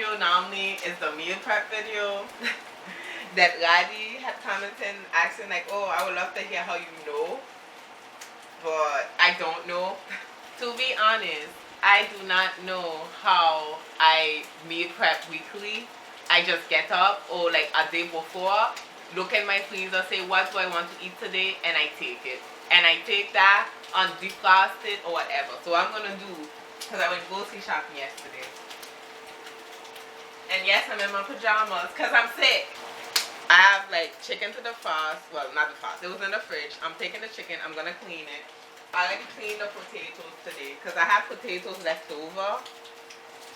video normally is the meal prep video that Laddie had commented asking like, oh, I would love to hear how you know, but I don't know. To be honest, I do not know how I meal prep weekly. I just get up or like a day before, look at my freezer, say what do I want to eat today, and I take it. And I take that, undefrost it or whatever. So I'm gonna do, because I went grocery shopping yesterday. And yes, I'm in my pajamas because I'm sick. I have like chicken to the frost. Well, not the frost. It was in the fridge. I'm taking the chicken. I'm gonna clean it. I already cleaned the potatoes today because I have potatoes left over.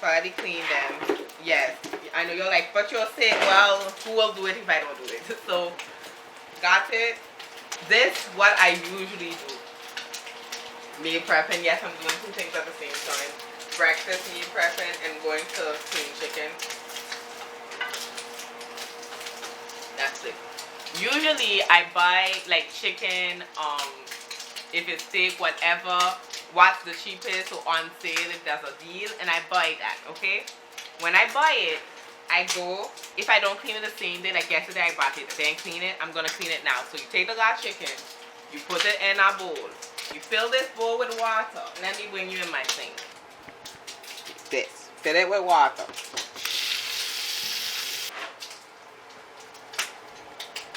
So I already cleaned them. Yes. I know you're like, but you're sick. Well, who will do it if I don't do it? So, got it. This what I usually do. Meal prepping. Yes, I'm doing two things at the same time. Breakfast meal prepping and going to clean chicken. That's it. Usually I buy like chicken, if it's steak, whatever, what's the cheapest or on sale if there's a deal, and I buy that, okay? When I buy it, I go, if I don't clean it the same day, like yesterday I bought it, then clean it, I'm gonna clean it now. So you take the raw chicken, you put it in a bowl, you fill this bowl with water. Let me bring you in my thing. This, fill it with water.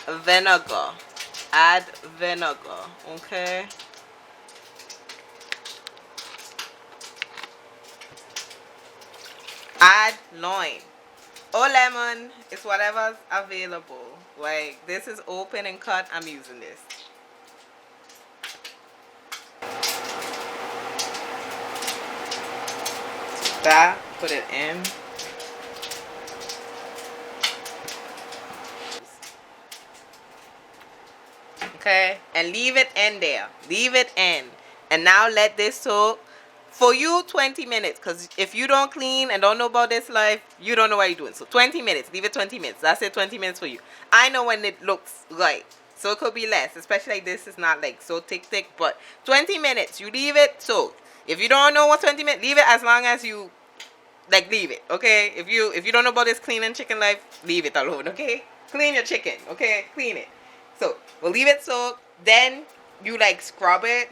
Vinegar, add vinegar, okay? Add loin or lemon, it's whatever's available. Like this is open and cut, I'm using this. That, put it in. Okay, and leave it in there. Leave it in. And now let this soak for you 20 minutes. Because if you don't clean and don't know about this life, you don't know what you're doing. So 20 minutes. Leave it 20 minutes. That's it, 20 minutes for you. I know when it looks right. So it could be less. Especially like this is not like so thick. But 20 minutes. You leave it soak. If you don't know what 20 minutes, leave it as long as you like leave it. Okay? If you don't know about this cleaning chicken life, leave it alone. Okay? Clean your chicken. Okay? Clean it. So we'll leave it soak. Then you like scrub it.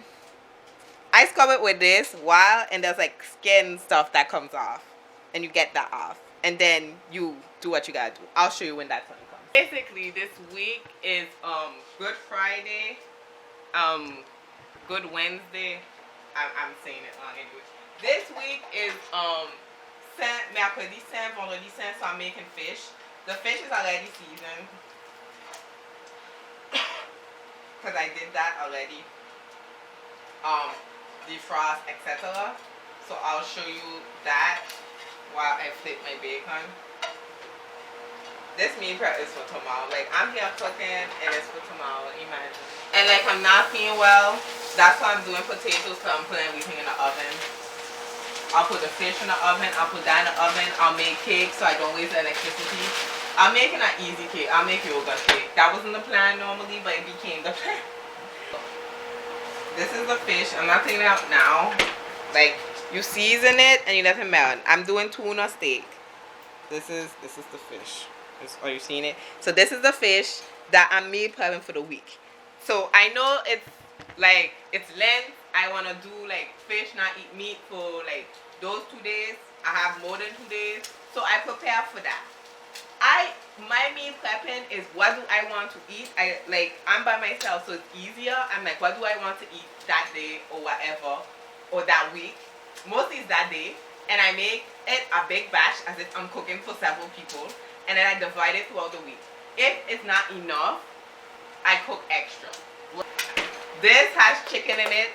I scrub it with this while, and there's like skin stuff that comes off, and you get that off, and then you do what you gotta do. I'll show you when that time comes. Basically, this week is Good Friday, Good Wednesday. I'm saying it wrong anyway. This week is mercredi saint, vendredi saint, so I'm making fish. The fish is already seasoned. Because I did that already, defrost, etc. So I'll show you that while I flip my bacon. This meal prep is for tomorrow. Like I'm here cooking and it's for tomorrow, imagine. And like I'm not feeling well, that's why I'm doing potatoes, so I'm putting everything in the oven. I'll put the fish in the oven, I'll put that in the oven, I'll make cake so I don't waste electricity. I'm making an easy cake. I'll make yogurt cake. That wasn't the plan normally, but it became the plan. This is the fish. I'm not taking it out now. Like, you season it and you let it melt. I'm doing tuna steak. This is the fish. Are you seeing it? So this is the fish that I'm meal prepping for the week. So I know it's like, it's Lent. I want to do like fish, not eat meat for like those 2 days. I have more than 2 days. So I prepare for that. My meal prepping is what do I want to eat. I'm by myself, so it's easier. I'm like, what do I want to eat that day or whatever, or that week. Mostly it's that day, and I make it a big batch as if I'm cooking for several people, and then I divide it throughout the week. If it's not enough, I cook extra. This has chicken in it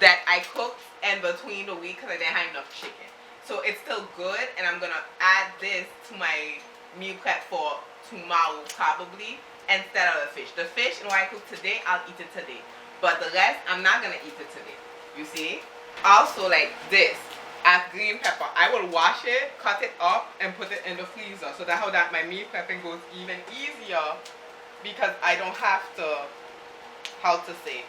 that I cooked in between the week because I didn't have enough chicken. So it's still good, and I'm gonna add this to my meal prep for tomorrow probably instead of the fish. The fish and what I cook today, I'll eat it today. But the rest, I'm not gonna eat it today. You see? Also like this, as green pepper, I will wash it, cut it up, and put it in the freezer. So that how that my meal prepping goes even easier because I don't have to, how to say,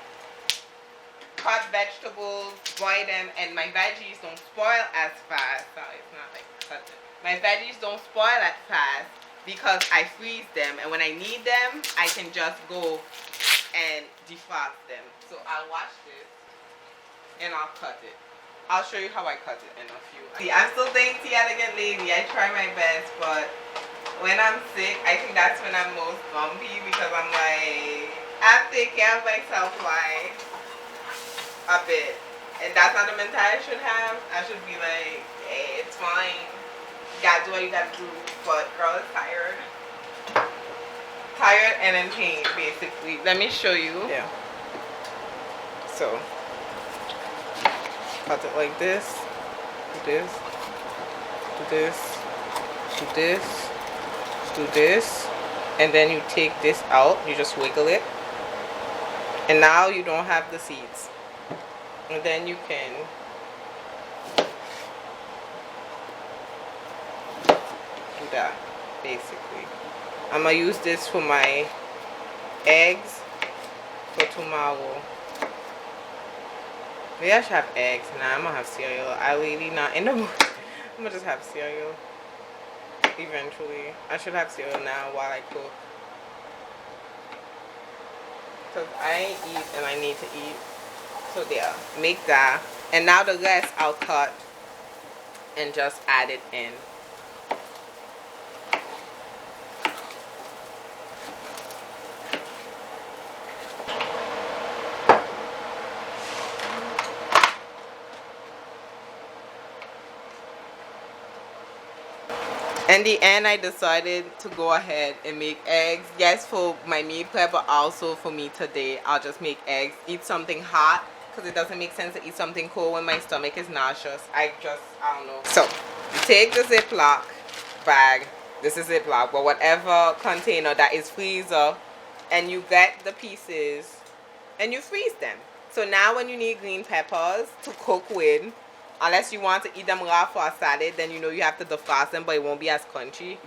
cut vegetables, boil them, and my veggies don't spoil as fast. So it's not like cut it. My veggies don't spoil that fast because I freeze them, and when I need them, I can just go and defrost them. So I'll wash this and I'll cut it. I'll show you how I cut it in a few. See, I'm still dainty elegant lady. I try my best, but when I'm sick, I think that's when I'm most grumpy because I'm like, I take care of myself like a bit. And that's not the mentality I should have. I should be like, hey, it's fine. You gotta do what you gotta do. But girl is tired. Tired and in pain, basically. Let me show you. Yeah. So, cut it like this. Do this. Do this. Do this. Do this. And then you take this out. You just wiggle it. And now you don't have the seeds. And then you can do that, basically. I'm going to use this for my eggs for tomorrow. Maybe I should have eggs. Nah, I'm going to have cereal. I really not in the mood. I'm going to just have cereal eventually. I should have cereal now while I cook. Because I eat and I need to eat. So there, make that. And now the rest I'll cut and just add it in. In the end, I decided to go ahead and make eggs. Yes, for my meal prep, but also for me today, I'll just make eggs. Eat something hot, because it doesn't make sense to eat something cold when my stomach is nauseous. I don't know. So, you take the Ziploc bag. This is Ziploc, but whatever container that is freezer, and you get the pieces, and you freeze them. So now when you need green peppers to cook with, unless you want to eat them raw for a salad, then you know you have to defrost them, but it won't be as crunchy.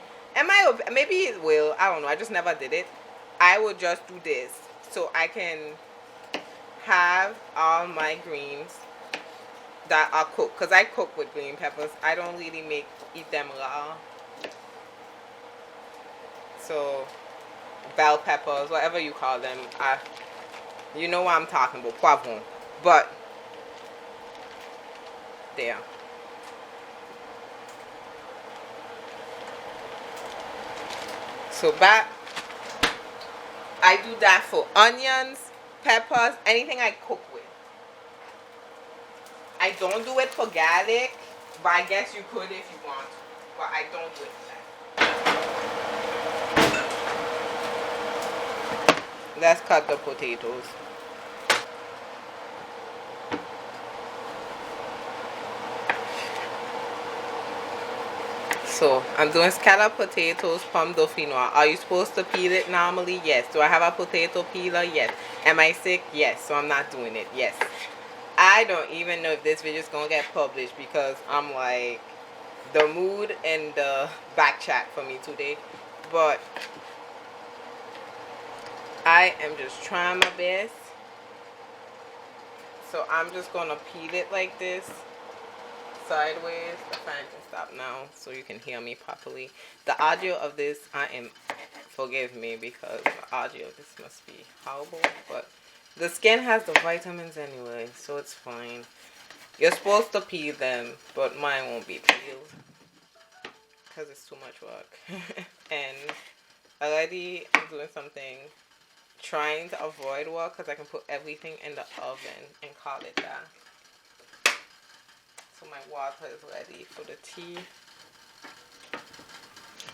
Maybe it will. I don't know. I just never did it. I would just do this so I can have all my greens that are cooked. Because I cook with green peppers. I don't really eat them raw. So, bell peppers, whatever you call them. You know what I'm talking about. Poivron. But there. So I do that for onions, peppers, anything I cook with. I don't do it for garlic, but I guess you could if you want to. But I don't do it for that. Let's cut the potatoes. So, I'm doing scalloped potatoes, pomme dauphinoise. Are you supposed to peel it normally? Yes. Do I have a potato peeler? Yes. Am I sick? Yes. So, I'm not doing it. Yes. I don't even know if this video is going to get published because I'm like, the mood and the back chat for me today. But, I am just trying my best. So, I'm just going to peel it like this. Sideways. The fan can stop now so you can hear me properly. The audio of this, forgive me because the audio of this must be horrible, but the skin has the vitamins anyway, so it's fine. You're supposed to peel them, but mine won't be peeled because it's too much work. And already I'm doing something, trying to avoid work because I can put everything in the oven and call it that. So my water is ready for the tea.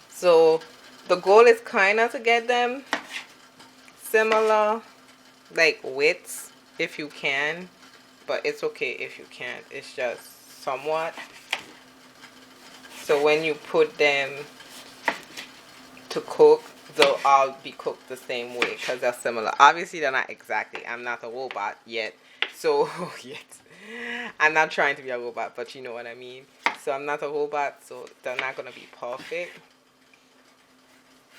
So the goal is kind of to get them similar, like widths if you can, but it's okay if you can't. It's just somewhat. So when you put them to cook, they'll all be cooked the same way because they're similar. Obviously they're not exactly. I'm not a robot yet. So yet. I'm not trying to be a robot, but you know what I mean. So I'm not a robot, so they're not going to be perfect.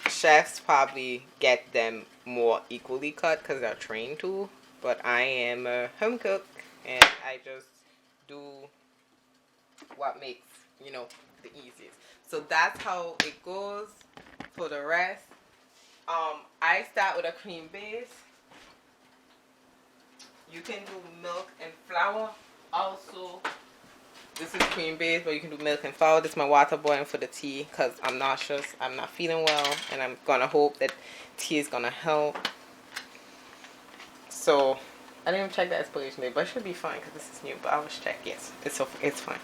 Chefs probably get them more equally cut because they're trained to. But I am a home cook, and I just do what makes, the easiest. So that's how it goes for the rest. I start with a cream base. You can do milk and flour also. This is cream base, but you can do milk and flour. This is my water boiling for the tea because I'm nauseous. I'm not feeling well, and I'm gonna hope that tea is gonna help. So I didn't even check the expiration date, but it should be fine because this is new. But I was check. Yes, it's fine.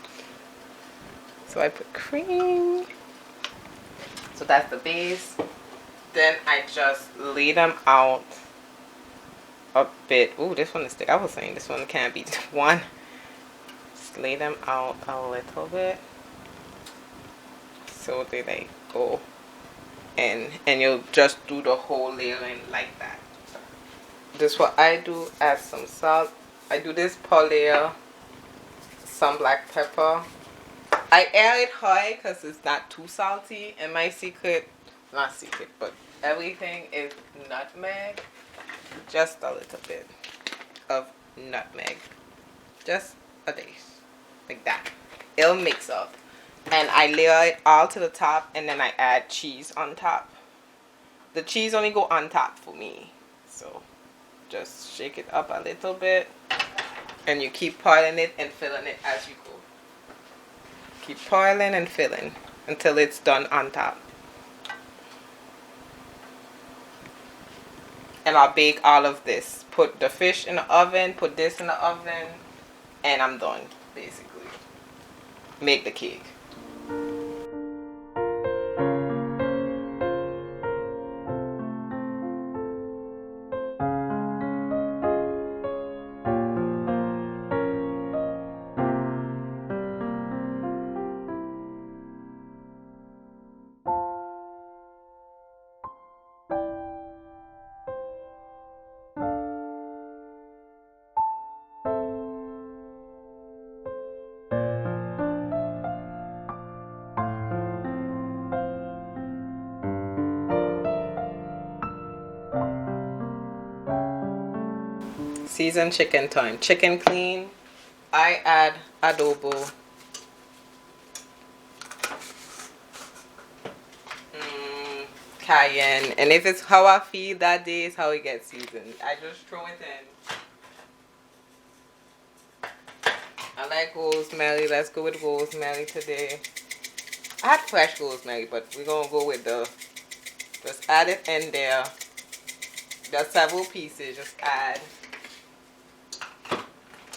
So I put cream. So that's the base. Then I just lay them out a bit. Ooh, this one is thick. I was saying this one can't be one. Just lay them out a little bit so they like go in, and you'll just do the whole layering like that. This is what I do. Add some salt. I do this per layer. Some black pepper. I air it high because it's not too salty. And my secret, not secret, but everything is nutmeg. Just a little bit of nutmeg. Just a dash. Like that. It'll mix up. And I layer it all to the top, and then I add cheese on top. The cheese only go on top for me. So just shake it up a little bit. And you keep piling it and filling it as you go. Keep piling and filling until it's done on top. And I'll bake all of this. Put the fish in the oven, put this in the oven, and I'm done, basically. Make the cake. Seasoned chicken time. Chicken clean. I add adobo. Cayenne. And if it's how I feel that day is how it gets seasoned. I just throw it in. I like rosemary. Let's go with rosemary today. I had fresh rosemary, but we're going to go with the... Just add it in there. There's several pieces. Just add.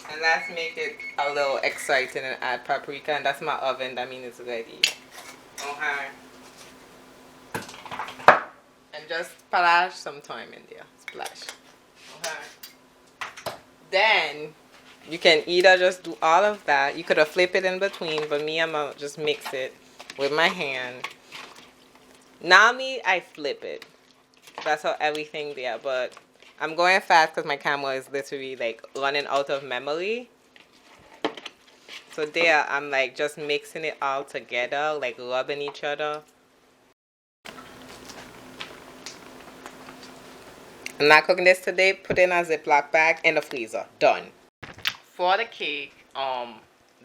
And let's make it a little exciting and add paprika. And that's my oven. That means it's ready. Okay. And just splash some thyme in there. Splash. Okay. Then you can either just do all of that. You could have flipped it in between. But me, I'm going to just mix it with my hand. Normally, I flip it. That's how everything there. But I'm going fast because my camera is literally like running out of memory. So there, I'm like just mixing it all together, like rubbing each other. I'm not cooking this today. Put it in a Ziploc bag in the freezer. Done. For the cake,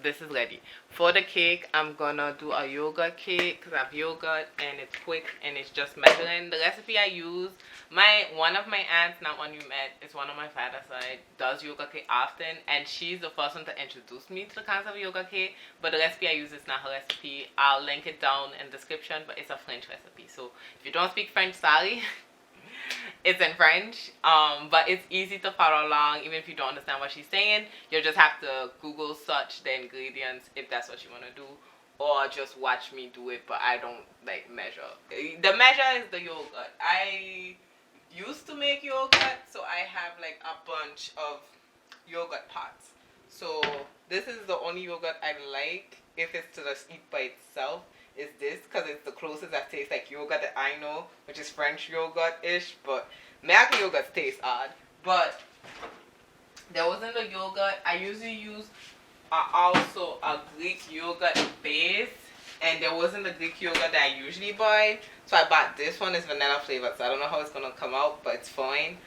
this is ready. For the cake, I'm gonna do a yogurt cake because I have yogurt and it's quick and it's just measuring. The recipe I use, one of my aunts, not one you met, it's one on my father's side, does yogurt cake often, and she's the first one to introduce me to the concept of yogurt cake. But the recipe I use is not her recipe. I'll link it down in the description, but it's a French recipe. So if you don't speak French, sorry. It's in French, but it's easy to follow along. Even if you don't understand what she's saying, you'll just have to Google search the ingredients if that's what you want to do, or just watch me do it. But I don't like measure. The measure is the yogurt. I used to make yogurt, so I have like a bunch of yogurt pots. So this is the only yogurt I like. If it's to just eat by itself, is this, because it's the closest that tastes like yogurt that I know, which is French yogurt-ish. But American yogurt tastes odd. But there wasn't a yogurt. I usually use also a Greek yogurt base, and there wasn't a Greek yogurt that I usually buy, so I bought this one. It's vanilla flavored, so I don't know how it's gonna come out, but it's fine.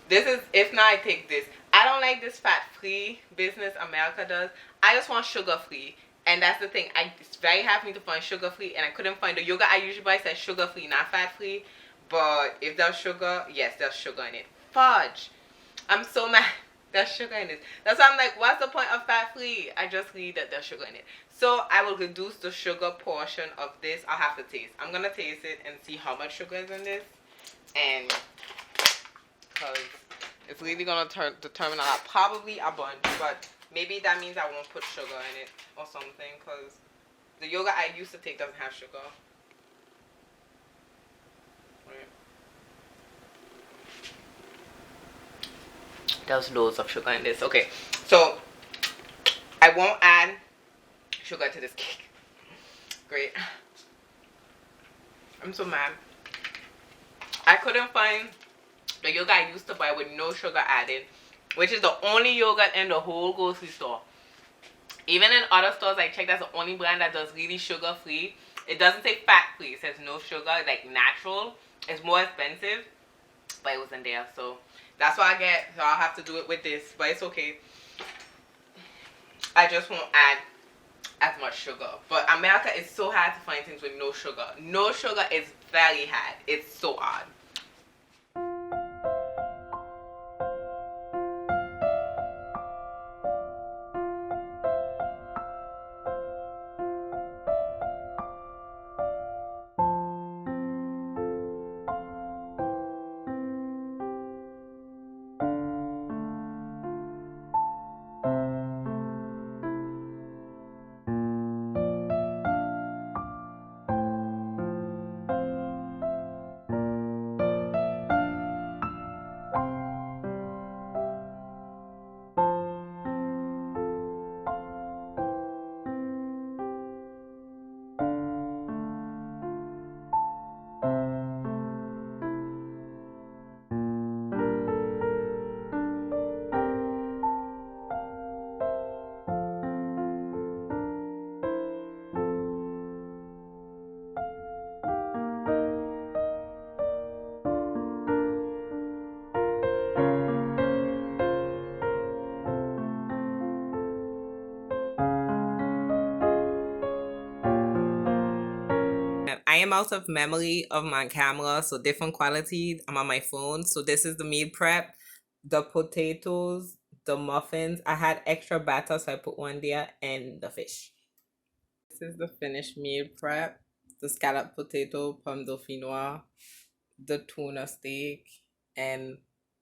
This is, if not, I take this. I don't like this fat-free business America does. I just want sugar-free. And that's the thing. It's very hard for me to find sugar free, and I couldn't find the yogurt I usually buy says sugar free, not fat free. But if there's sugar, yes, there's sugar in it. Fudge. I'm so mad. There's sugar in it. That's why I'm like, what's the point of fat free? I just read that there's sugar in it. So I will reduce the sugar portion of this. I'll have to taste. I'm gonna taste it and see how much sugar is in this, and because it's really gonna determine a lot. Probably a bunch, but maybe that means I won't put sugar in it or something. Because the yogurt I used to take doesn't have sugar. There's loads of sugar in this. Okay, so I won't add sugar to this cake. Great. I'm so mad. I couldn't find the yogurt I used to buy with no sugar added, which is the only yogurt in the whole grocery store. Even in other stores I checked, that's the only brand that does really sugar free. It doesn't say fat free, it says no sugar, it's like natural. It's more expensive, but it wasn't there, so that's what I get. So I'll have to do it with this, but it's okay. I just won't add as much sugar. But America is so hard to find things with no sugar. No sugar is very hard. It's so odd. I am out of memory of my camera, so different qualities. I'm on my phone. So this is the meal prep, the potatoes, the muffins. I had extra batter, so I put one there, and the fish. This is the finished meal prep. The scalloped potato, pomme dauphinoise, the tuna steak, and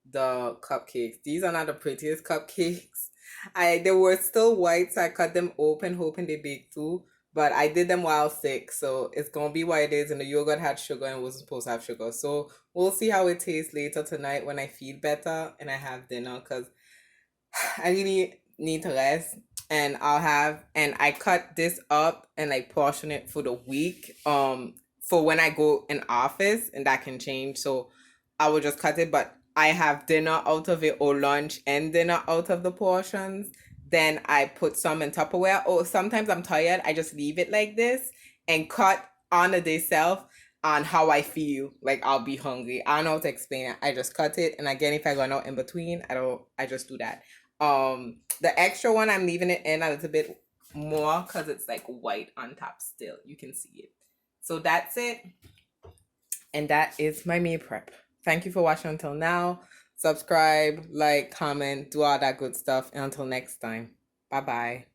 the cupcakes. These are not the prettiest cupcakes. They were still white, so I cut them open, hoping they bake too. But I did them while sick, so it's gonna be what it is. And the yogurt had sugar and wasn't supposed to have sugar. So we'll see how it tastes later tonight when I feel better and I have dinner, because I really need to rest. And I cut this up and like portion it for the week. For when I go in office, and that can change. So I will just cut it, but I have dinner out of it, or lunch and dinner out of the portions. Then I put some in Tupperware. Or sometimes I'm tired, I just leave it like this and cut on the day self on how I feel. Like I'll be hungry. I don't know how to explain it. I just cut it, and again, if I run out in between, I just do that. The extra one, I'm leaving it in a little bit more because it's like white on top still. You can see it. So that's it. And that is my meal prep. Thank you for watching until now. Subscribe, like, comment, do all that good stuff. And until next time, bye bye.